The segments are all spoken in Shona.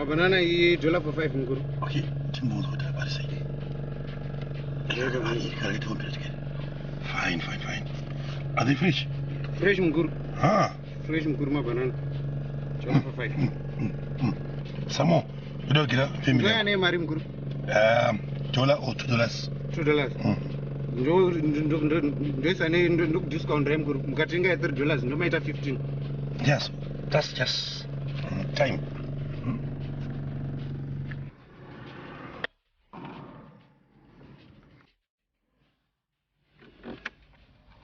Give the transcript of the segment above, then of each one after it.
Banana $1 for 5 nguru. Okay, Timbo, what about to say? Fine. Are they fresh? Fresh nguru. Ah. Fresh nguru ma banana. $1 for 5. Some more. You don't get up. Where name are nguru? $1 or $2? $2. This I need discount rem nguru. Mukatinga $3. No matter 15. Yes, that's just time.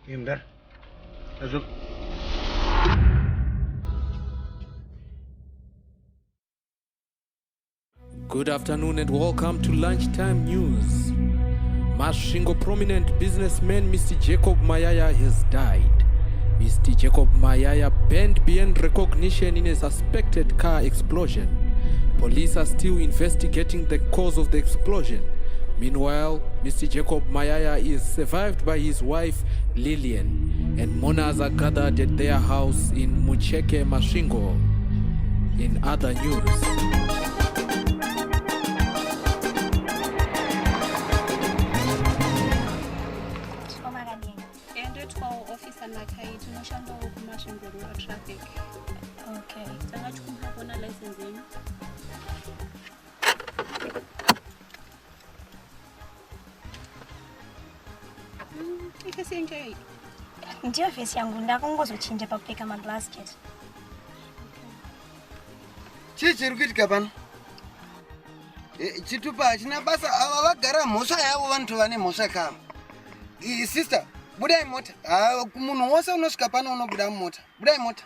There. Good afternoon and welcome to Lunchtime News. Masvingo prominent businessman Mr. Jacob Mayaya has died. Mr. Jacob Mayaya burned beyond recognition in a suspected car explosion. Police are still investigating the cause of the explosion. Meanwhile, Mr. Jacob Mayaya is survived by his wife Lillian, and mourners are gathered at their house in Masvingo. In other news, traffic. Okay. Ndio face yangu ndakongozochinja pakupfeka maglass jet. Chiri kuitika pano? Chitupa achina basa ava vagara mhosva yavo vantu vane mhosva kama. Sister, budai mota. Munhu wose unosvika pano unobuda mumota. Budai mota.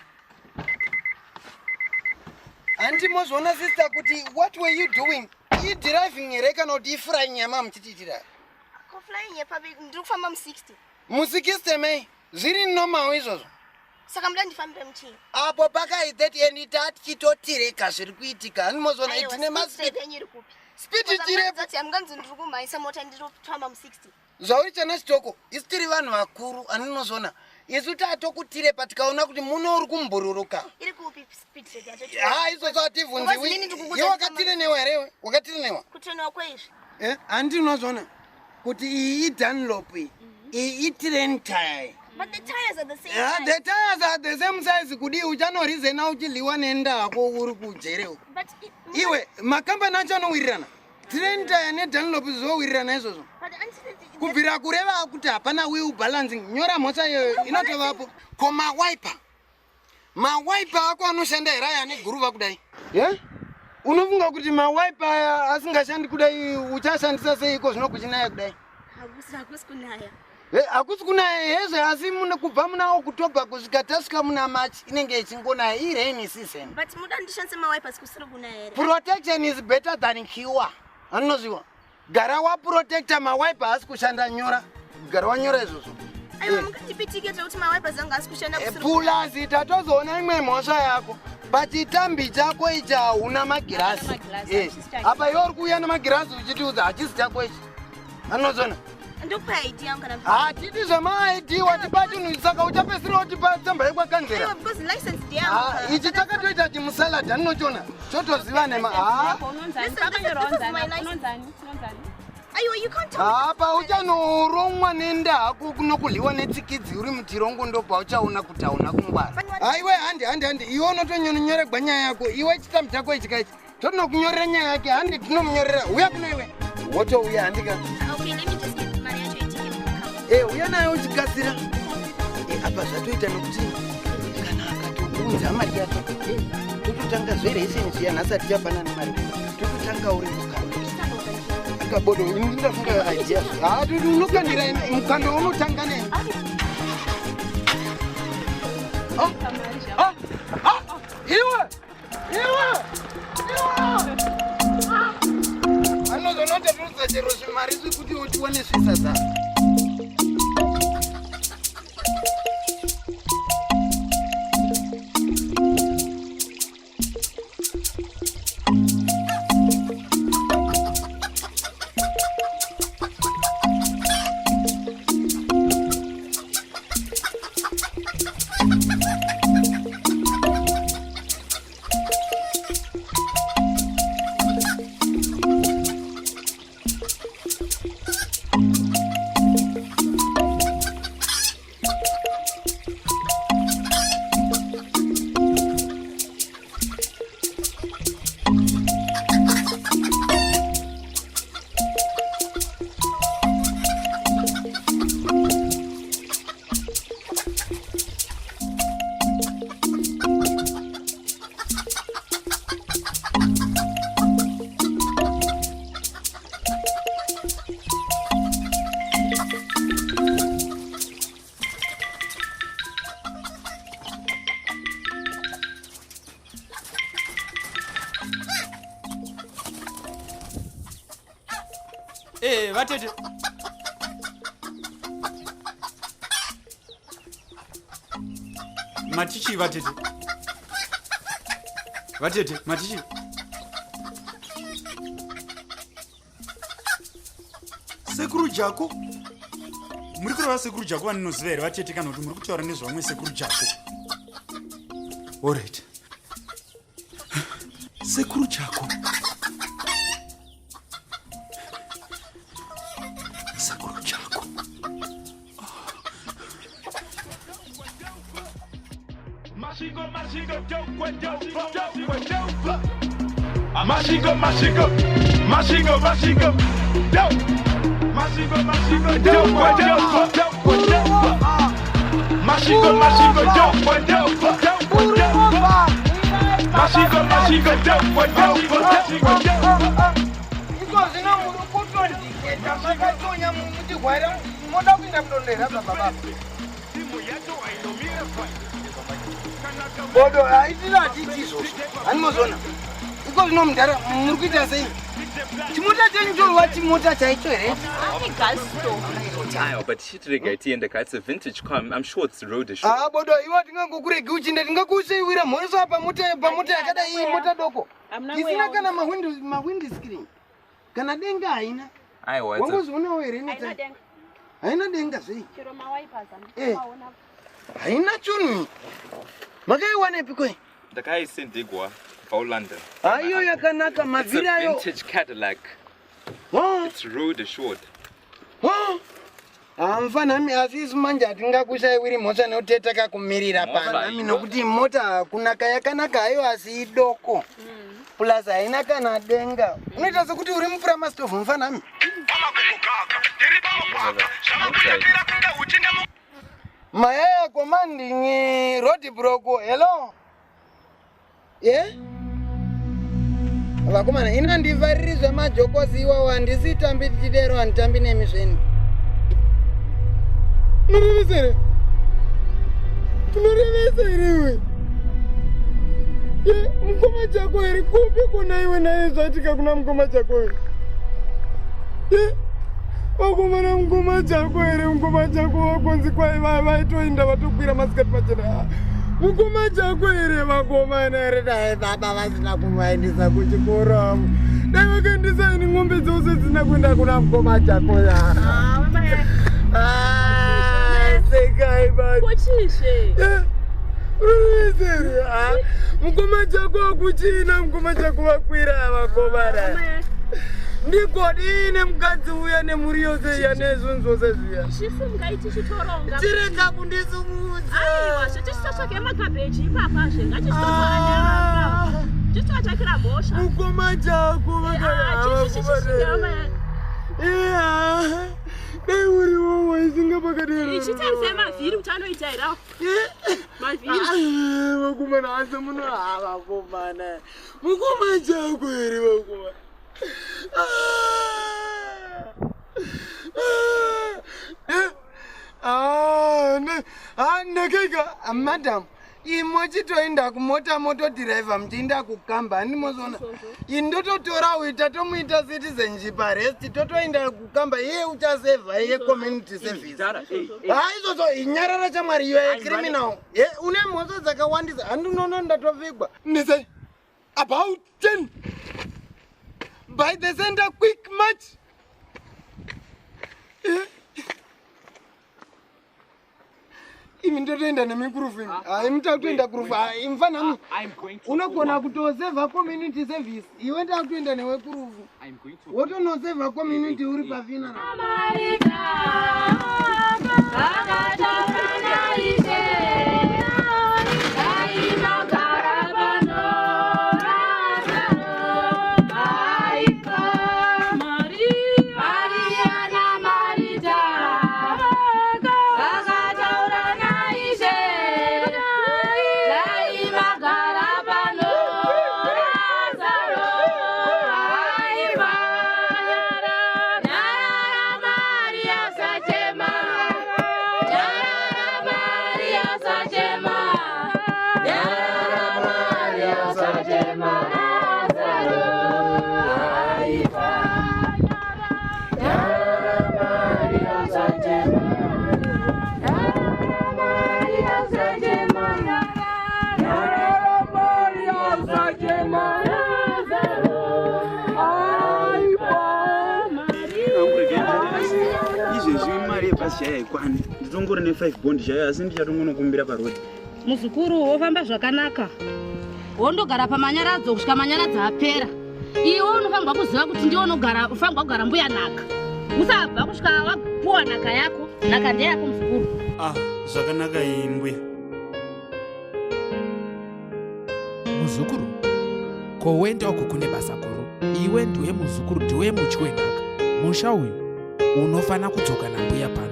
Handimozviona sister kuti what were you doing? Driving here kana kuti flying nyama muchitiitira? Flying here ndiri kufamba mu60. Mu60 mei? Zviri normal izvozvo. Saka muda ndifambire muchii? Apo pakaita eni tatichitireka zviri kuitika. Handimozviona itine maspeed. Speed chirepo. Amunganzi ndiri kumhanyisa mota ndiri kufamba mu60. Zvauri chana chitoko, isi tiri vanhu vakuru, handinozviona. Isu tatokutire patikaona kuti muno uri kumbururuka. Iri kupi speed set yacho? Izvozvo hativhunziwi. Iwe wakatire newa here? Wakatire newa? Kutenewa kweizvi. Handinozviona kuti iyi iDunlop iyi iTrain tire. But the tires are the same size. size. The tires are the same size. Kudi uchanorizena uchiliwa nenda hako uri kujereo. But iwe makambani acho anowirirana. Train tire neDunlop zvowirirana izvozvo. Kubvira kureva kuti hapana wheel balancing. Nyora mota iyoyo inotovapo. Ko mawiper ako anoshanda here aya ane guruva kudai. Unofunga kuti mawiper aya asingashandi kudai uchashandisa seiko zvinokuchinaya kudai? Hakusi kunaya. Hakusi kunaya hezve asi kubva muna October kusvika tasvika muna March inenge ichingonaya irainy season. But muda ndishandise mawipers kusiri kunaya here. Protection is better than cure. Anoziva. Gara wa protector mawiper asi kushanda nyora. Gara wanyora izvozvo. Aiwa mukatipitiketa kuti mawipers anga asi kushanda kusiri. Pulazi tatozoona imwe mhosva yako. Pachitambi chako ichi hauna magirasi. Apa iwe uri kuuya nemagirasi uchitiudza hachisi chako ichi. Anoziona. Ndokupa ID yangu kana. Hatiti zvama-ID watipa chinhu saka uchapedzisira utipa tsamba yekwakanzera. Aiwa because license yangu. Ichi takatoita chimusalad handinochiona. Chotoziva nema. Aiwa you can't talk. Apa uchanoromwa nenda hako kunokuliwa netsikidzi uri mutirongo ndobva uchaona kuti hauna kungwara. Aiwe handi iwe unotonyora nyaya yako. Iwe chitambi chako ichi kaichi. Tonokunyorera nyaya yake handi tinomunyorera. Uya kuno iwe. Wotouya handika. Okay, let me just get mari yacho itike. Uya nayo uchikasira. Apa zvatoita nokuti kana akatounza mari yacho. Tototanga zveresen zviya nhasi hatichapana nemari. Tototanga uri mukando. Kabodo ndindafunga idea. Unokandira mukando unotanga nei? Iwe! Anozonota tuza chero zvimari zvekuti utiwane svisa dzako. Vatete. Matichi vatete. Vatete, matichi. Sekuru jako. Muri kureva sekuru jako vaninoziva here vatete kana kuti muri kutaura nezvamwe sekuru jako. All right. Sekuru jako. Bodo, haidina chichizo. Animozona. Because no mdara, murukita sei. Chimota chenyu chorwa chimota chaicho here. Ani galsto. But chitirigati and the it's a vintage car. I'm sure it's road issue. Bodo, iwa tingangokurege uchinda tingakuseiwira mhoriso pamota yakada iyi mota doko. Isina kana mawindi screen. Kana denga haina. Aiwa. Wangozonawo here neta. Haina denga sei. Chero mawipers amaona. Haina chunu. Makaiwana epikwe. The guy is in Digwa, London. Ayo yakanaka mavhiri ayo. It's a vintage Cadillac. It's road assured. Mfanami asisi manje atingakushaiwiri mota noteta kakumirira panami nokuti mota kunaka yakanaka hayo asi idoko. Plus haina kana denga. Unoita sekuti uri mupurama stove mfanami. Mayaya commanding road broko. Hello. Yeah? Vakomana ina ndivaririzwa majokosi iwawo handisitambi tichidero handitambi nemizveni. Munovesere? Munovesere iwe? Ye, mukoma chako here kupi kuna iwe naye zvatika kuna mukoma chako here? Ye, vakomana mukoma chako here, mukoma chako vakonzi kwai vaitoinda vatokwira masikati machena. Mukoma chako here vakomana here dai baba vasina kuvaendesa kuchikora. Dai vakaendesa ini ng'ombe dzose dzisina kuenda kuna mukoma chako ya. Sekai bani. Kochishe. Urizeri. Mukoma chako akuchina, mukoma chako vakwira vakomana. Ndikodini mukadzi uya nemhuri yose yanezvinhu zvose zviya. Chifungaiti chitoronga. Tirega kundisumudza. Aiwa, chetisisatsvake makabheji ipapa ngachisitotsvaka. Chisitotsvakira mhosva. Mukoma chako vakaya. Iya. Dai uriwo waisinga pakadero. Ichitarise mavhiri kuti anoita here. Mavhiri. Vakomana asi muno vakomana. Mukoma chako here vakomana. Madam, imochitoenda kumota motodhiraivha muchienda kukamba handimozona indototora uita tomuita citizenship arrest totoenda kukamba iye uchasevha iye community service izvozvo inyarara chamwari iyo yecriminal une mhosva dzakawandisa handinono ndatovigwa ndise about 10 by the center quick march imi ndotoenda nemikurufu imi imutakutoenda kurufu imfanami unogona kutosevha community service iwe ndakutoenda newekurufu wotonosevha community uri pafinaz vashaya ikwani nditongori ne5 bond shayo asi ndichatongonokumbira parodi muzukuru wofamba zvakanaka wondogara pamanyaradzo kusvika manyaradzi apera iwe unofanirwa kuziva kuti ndiwe unofanirwa kugara mbuya nhaka usabva kusvika wapuwa nhaka yako nhaka ndeyako muzukuru zvakanaka iyi mbuya muzukuru ko wenda uko kune basa guru iwe ndiwe muzukuru ndiwe mutyi wenhaka musha uyu unofana kudzoka nambuya pano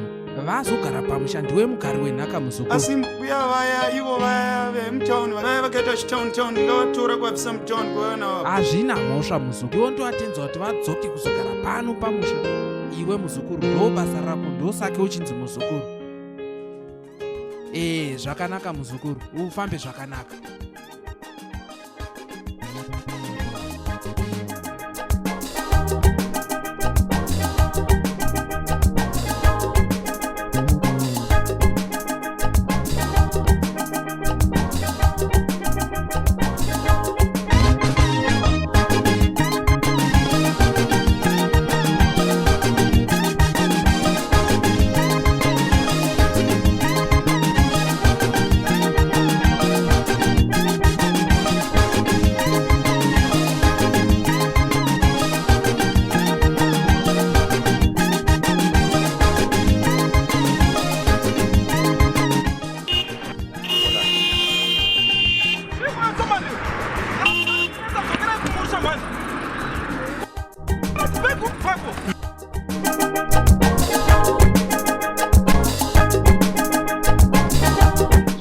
vazogara pamusha ndiwe mugari wenhaka muzukuru asi mbuya vaya ivo vaya vemutauni vaya vakaita chitown ndingavatora kuvabvisa mutauni kuvaona hazvina mhosva muzukuru iwo ndoatenzwa kuti vadzoke kuzogara pano pamusha iwe muzukuru ndo basa rako ndosake uchinzi muzukuru zvakanaka muzukuru ufambe zvakanaka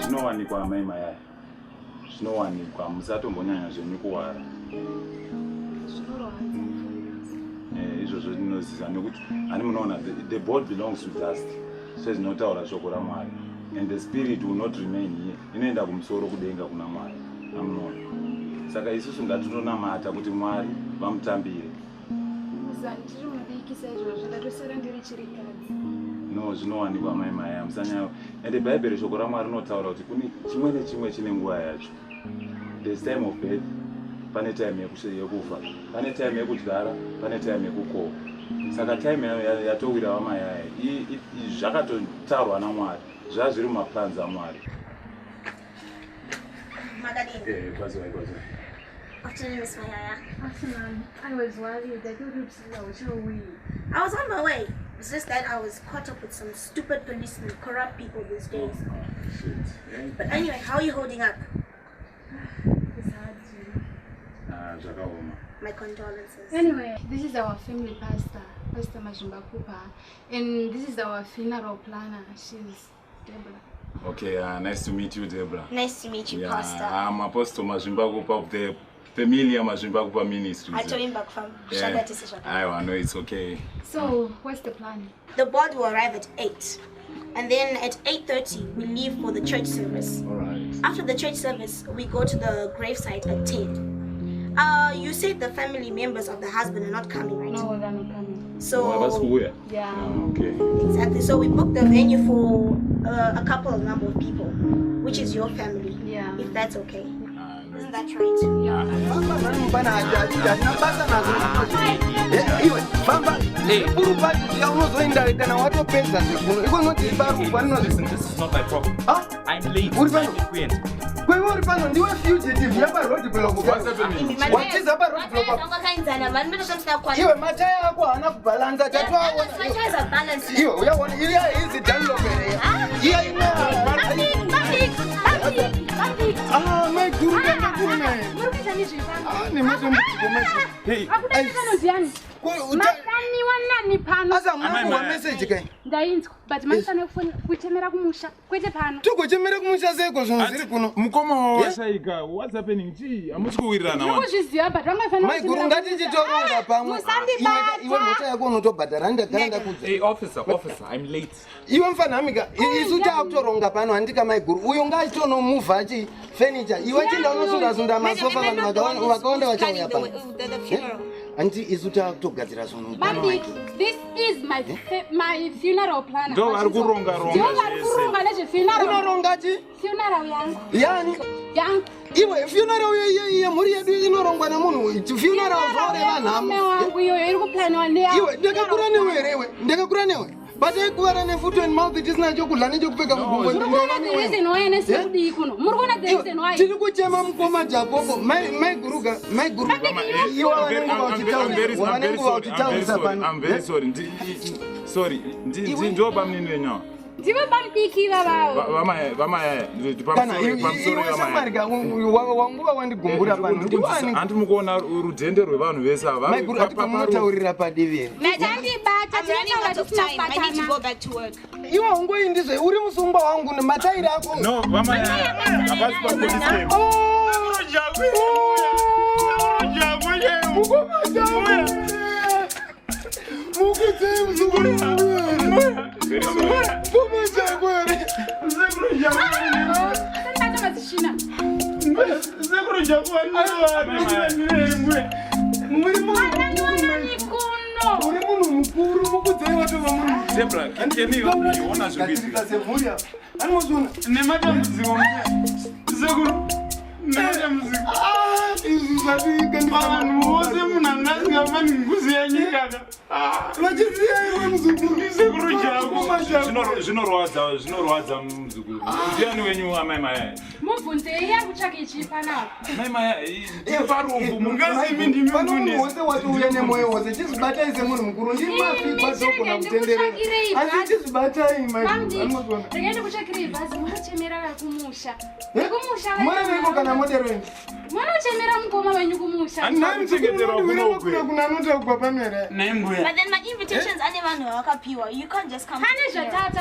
zvinowanikwa Mayaya zvinowanikwa musatombonyanya zvenyukuwara izvozvo ndinoziva nekuti ani munoona the board belongs to dust sezvinotaura shoko raMwari and the spirit will not remain here inoenda kumusoro kudenga kuna Mwari amunoona saka isusu ngatinonamata kuti Mwari vamutambire no zvinowanikwa Mayaya musanyaya and bhaibheri shoko raMwari rinotaura kuti kune chimwe nechimwe chine nguva yacho there's time of birth pane time yekufa pane time yekudyara pane time yekukohwa saka time yatowira vaMayaya zvakatotaurwa naMwari zvazviri mumaplans aMwari. Afternoon, Miss Mayaya. Afternoon. I was worried. I thought it was so weird. I was on my way. It's just that I was caught up with some stupid police and corrupt people these days. Shit. But anyway, how are you holding up? It's hard to... My condolences. Anyway, this is our family pastor, Pastor Mazimbakupa, and this is our funeral planner. She's Deborah. Okay, nice to meet you, Deborah. Nice to meet you, Pastor. I'm Apostle Mazimbakupa of the familiar Mazimbakupa Ministries. I told him back from I know it's okay. So, what's the plan? The board will arrive at 8. And then at 8:30, we leave for the church service. All right. After the church service, we go to the gravesite at 10. You said the family members of the husband are not coming, right? No, they're not coming. So that's who. Yeah. Okay. exactly. So we booked the venue for a couple of number of people, which is your family. Yeah. If that's okay. Isn't that right? Listen, this is not my problem. I'm late. What's happening? Hey, officer, I'm late. Iwe mfanamika isuta akutoronga pano handika maiguru uyo ngachitono muvachi furniture iwe chinda unosunda masofa vanhu vakaonda vachauya pano handi isuta akutogadzira zvinhu pano. This is my funeral planner. Ndo vari kuronga unorongachi funeral yangu. yani iwe funeral yemhuri yedu inorongwa nemunhu funeral zvaore vanhamo iwe ndakakura newe But kuvara nefoot and mouth tisina chokudla nechokupfeka mugumbo. Tiri kuchema mukoma Jacobo mai guruga iwa vanenge vachitaurisa pano. I'm very sorry. Sorry. Ndinjoba mnini wenyawa. VaMayaya. Wanguva wandigumbura pano. Handi mukuona rudhende rwevanhu vese ava. Mai guru atikamutaurira padivi. I need to go back to work. Iwe ungoindizve uri musungwa wangu nematairi ako. No, VaMayaya. Apasi papolice came. Zvinorwadza muzukuru. Ndiani wenyu VaMayaya? Mubvunzei yakutsvaka ichipana. VaMayaya iparumbu mungazi imi ndimi munhu wose watiuya nemwoyo wose chizibatai semunhu mukuru ndimafikwa zogona kutenderera asi chizibatai regai kutsvakirei bhazi munochemera vakumusha moreveiko kana moderweni munochemera mukoma venyu kumusha kuna anotaugwa pamere. But then my invitations ane vanhu vakapiwa. You can't just come.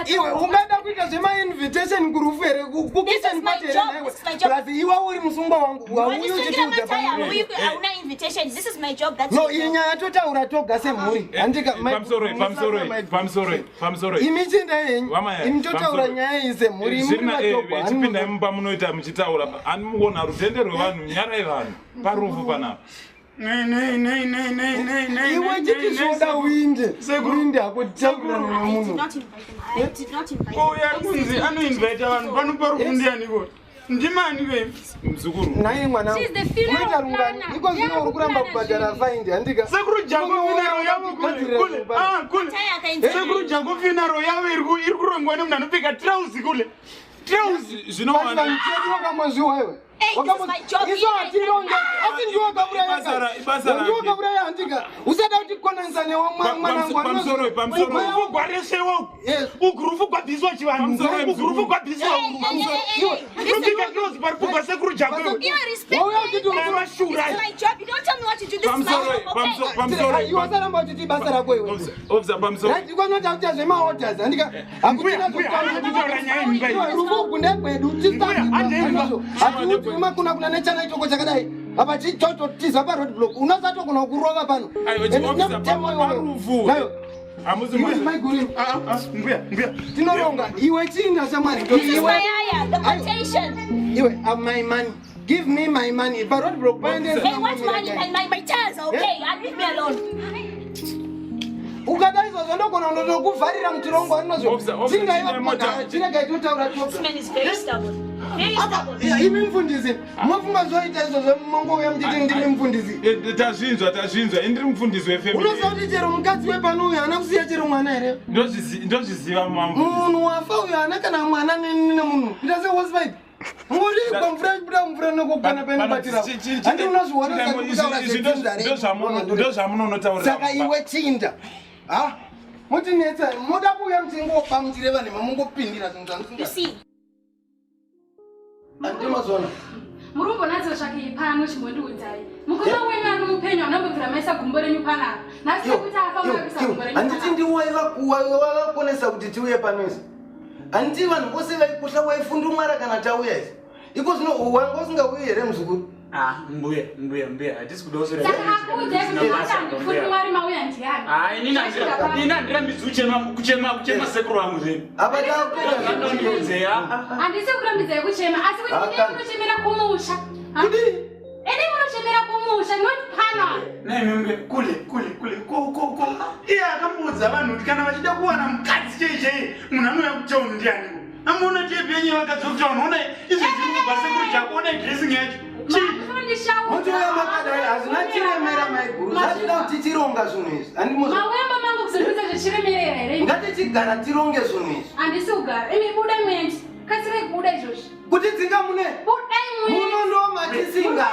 Iwe ungada kuita zvemainvitation kurufu here kukitchen party here naiwe plus iwe uri musungwa wangu hauna invitation. This is my job. That's no inyaya totaura toga semhuri handika pamsoro imi chinda yenyu imi totaura nyaya iyi semhuri chipinda mumba munoita muchitaura ani mukuona rutende rwevanhu nyara yevanhu parufu panapa. Iwe chiti zvoda uinde uinde akutaurana nemunhu. I did not invite. Oh, yeah, kunzi anoinvite vanhu panoparufu ndiani ko? Ndimani we? Mzukuru. Naye mwana. Unoita rungano. Iko zvino uri kuramba kubhadhara fine handika. Sekuru Jacob funeral yavo kule. Kule. Sekuru Jacob funeral yavo iri kurongwa nemunhu anopfeka trouser kule. Trouser. Zvinova nchedo kamozviwa iwe. Izo atironga asi ndiwo kaburaya handika usada kuti konanisa newo mwanangu pamsoro gwaresewo ugurufu kwabviswa chivanhu ugurufu kwabviswa unopika close paripugwa sekuru Jacob iwe saramba uchiti basa rako iwe ndikonota kuti zvemaorders handika akutina rufu ndekwedu tisati kuna nechana itoko chakadai apa chichocho tiza pa road block unasatogona kurova pano nayo tinoronga iwe chinda chamwari Mayaya, the quotation. iwe my money. Give me my money. If I don't broke Hey, what money? My chairs, okay? Yeah? Leave me alone. Ukada izvo ndogona ndokuvharira muchirongo anozvo tinga iva chirega itotaura This man is very stubborn. Very stubborn. imi mufundisi mofunga zvoita izvozvo mongouya muchiti ndimi mufundisi tazvinzwa indiri mufundisi wefamily unoziva kuti chero mukadzi wepano uyo haana kusiya chero mwana here ndozviziva munhu wafa uyo haana kana mwana nemunhu ita sehospital ngorigwa mvura ibuda mvura nokokwana painobatira handi unozviona ndozvamunonotaura saka iwe chinda mutinetsa moda kuuya mutingopa mutireva nema mungopindira zvinhu zvamusinga andimazona murumbonatso zvake pano chimwendiudzai mukoma wenyu ari mupenyu anobvira maisa gumbo renyu panapa nhasi kuti afa maisa gumbo renyu handiti ndiwaivakonesa kuti tiuye panoisi handiti vanhu vose vaikuhla waifundumwara kana tauya isi iko zvino wanga usingauyi here muzukuru mbuya hatisi kuda saka akuudze kuti makandifundumwari mauya ndiani ina ndirambidzwi kuchema sekuru vangu zveni handisi kurambidzai kuchema asi kuti ine munochemera kumusha ene munochemera kumusha not pana naimembe kule iye akamudza vanhu kuti kana vachida kuwana mukadzi cheichei munhu anouya kutauni ndiani amona tepenye vakadzi kutauni ona izvo zviri kubva sekuru chako ona dressing yacho mutoya makadai hazvina chiremera maiguru zvachida kuti tironga zvinhu izvi mawemba mangu kuzondudza zvichiremerera here ngatichigara tironge zvinhu izvi handisi kugara imi budai mwendi katsirai kubuda izvozvi kuti dzinga mune budai munondomatisinga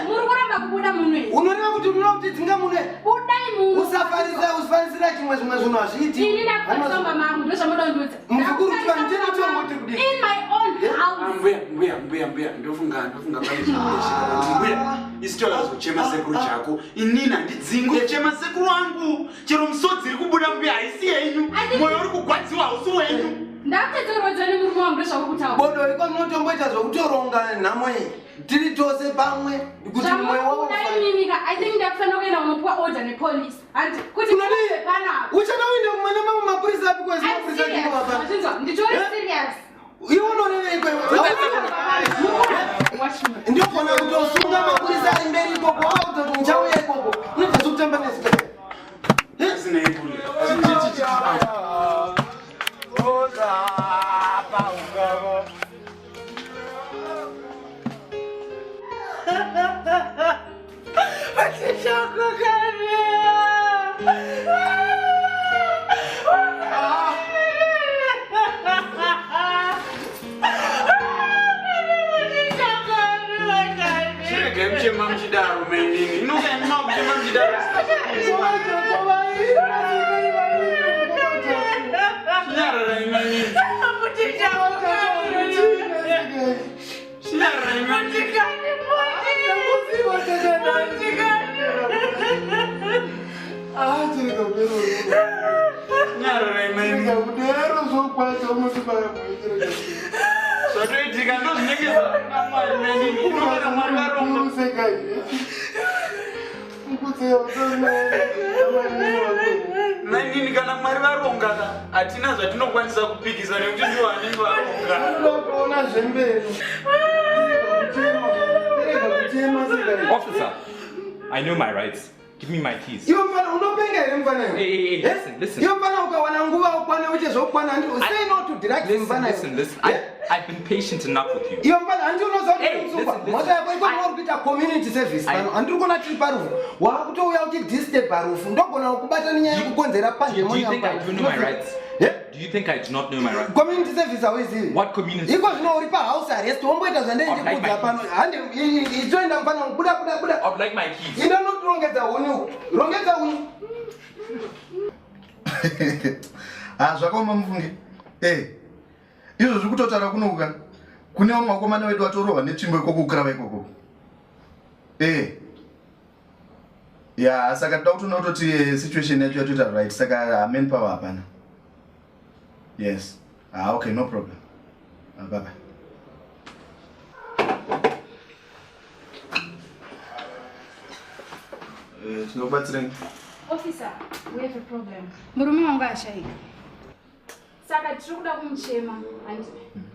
muri kuramba kubuda munwe unoreva kuti munoda kuti dzinga mune budai munhu usafarisira chimwe zvimwe zvinhu hazviiti ini ndakutsomba mangu ndozvamuda kundudza muzukuru kuti vanitenotomoti kudi in my own house mbuya ndofunga mbuya isitoya zochema sekuru chako inini handidzingi kuchema sekuru wangu chero musodzi iri kubuda mbuya haisi yenyu mwoyo uri kugwadziwa hausi wenyu ndakutedzerodzwa nemurume wangu ndozvakukutaura bodo iko munotomboita zvokutoronga nhamo iyi tiri tose pamwe kuti mwoyo wako mimika I think ndakufanira kuenda unopuwa order nepolice handi kuti panapa uchadawinde kumwana mamwe mapurisa api kwezi mapurisa ndinova nditori serious iwe unorevei ndiyogona kutosunga mapurisa ari mberi ikoko autoti muchauya ikoko unobva zokutamba nezika nainini kana mwari varonga hatina zvatinokwanisa kupikisa nekuti ndiwanini varonga Officer, I know my rights. Give me my keys. Hey, listen. Say no to direct Listen. I've been patient enough with you. Community service. Do you think I do know my rights? Do you think I do not know my rights? Community service What community? Because no house arrest. I'd like my keys. You don't know wrong at the one. Zvakaoma mufungi. Izvo zvikutotaura kunoka. Kune vamwe vakomana vedu vatorohwa netsvimbo ikoko kukura ikoko. Ya saka toda kutoona kutoti situation yacho yatoita right saka manpower hapana. Yes. Okay, no problem. Bye bye. Tinokubatsireni. Officer, we have a problem. Murume wangu ashayika. Saka tiri kuda kumuchema.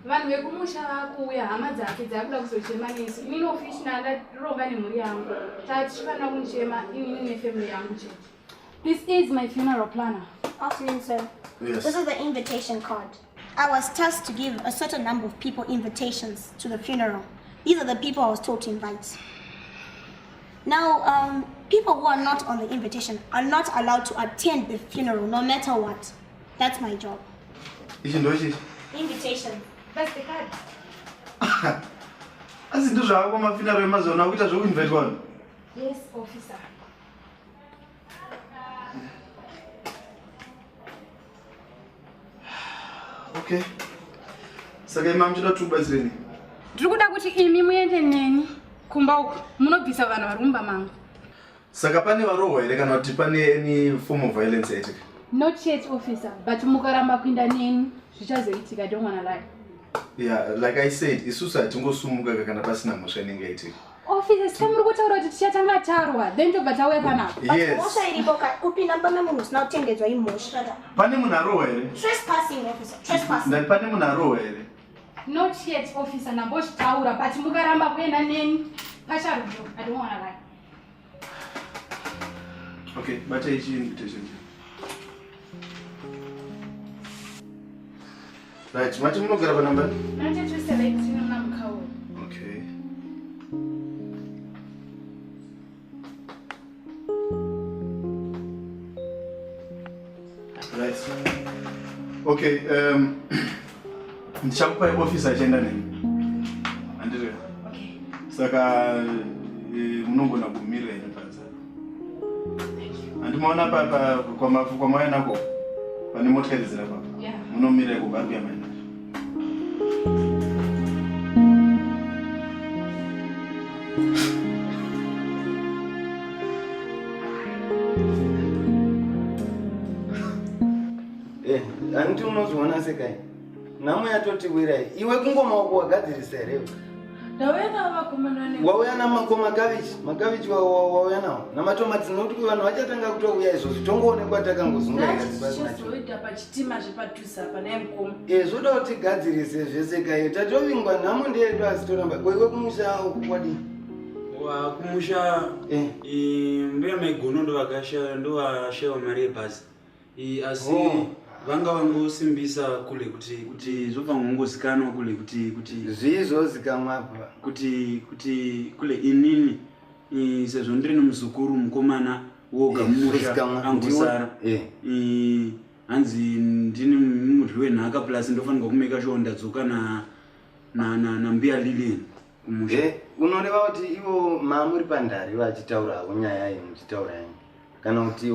Vanhu vekumusha vakuuya hama dzake dzakuda kuzochema nesu. Inini official ndaronga nemhuri yangu. Tichifanira kumuchema inini nefamily yangu chete. This is my funeral planner. Afternoon, sir. Yes. This is the invitation card. I was tasked to give a certain number of people invitations to the funeral. These are the people I was told to invite. Now, people who are not on the invitation are not allowed to attend the funeral, no matter what. That's my job. Invitation. That's the card. Asi ndo zvako mafinaro emazona kuita zvokuinvite vanhu. Yes, officer. Okay. Saka ima muchida kuti ubatsireni? Ndiri kuda kuti imi muende neni kumba uku munobvisa vanhu vari mumba mangu. Saka pane varohwa here kana kuti pane any form of violence yaitika? Not yet, officer, but mukaramba kuinda neni zvichazoitika, I don't wanna lie. Yeah, like I said, isusu hatingosumuka kana pasina mhosva inenge yaitika. Officer, sika muri kutaura kuti tichatanga tarwa, then tobva tauya panapa. Yes. Mhosva iripo kupinda pane munhu usina kutendedzwa imhosva. Pane munhu arohwa here? Trespassing, officer. Trespassing. Ndati pane munhu arohwa here? Not yet, officer, nambozvitaura, but mukaramba kuenda neni pacharudo, I don't wanna lie. Okay, bata ichi invitation. Right, mati munogara panamba? 9217 namukhawo. Okay. Right. Okay, ndichakupa officer achaenda nemi. Andire. Okay. Saka munogona kumirira ine panza. Andimaona papa kwa maya nako. Pane motikari dzira papa. Yeah. Munomira kubakuya maina. Anti unozviona sekai nhamo yatotiwirai iwe kungomaoko wagadzirisa here Ndauya navo vakomana ne. wauya namako makavichi wauya nawo namatomati nokuti vanhu vachatanga kutouya izvozvo tongoonekwa takangozungairazizoita pachitima zvepadhusa pana mukoma. zvoda kuti tigadzirise zvesekai tatovingwa nhamo ndeyedu asi toramba iwe kumusha uku kwadi kumusha mbuya maigono ndovashaiwa mari yebhazi asi vanga vangosimbisa kule kuti zvobva ngongozikanwa kule kuti zvizozikamwapa kuti kule inini sezvo ndiri nomuzukuru mukomana woga mumusha angosara hanzi ndini mudyi wenhaka plus ndofanirwa kumeka sure ndadzoka nambuya lilian kumusha. unoreva kuti ivo mamuri pandari vachitaura havo nyaya iyi muchitaura yenyu kana kuti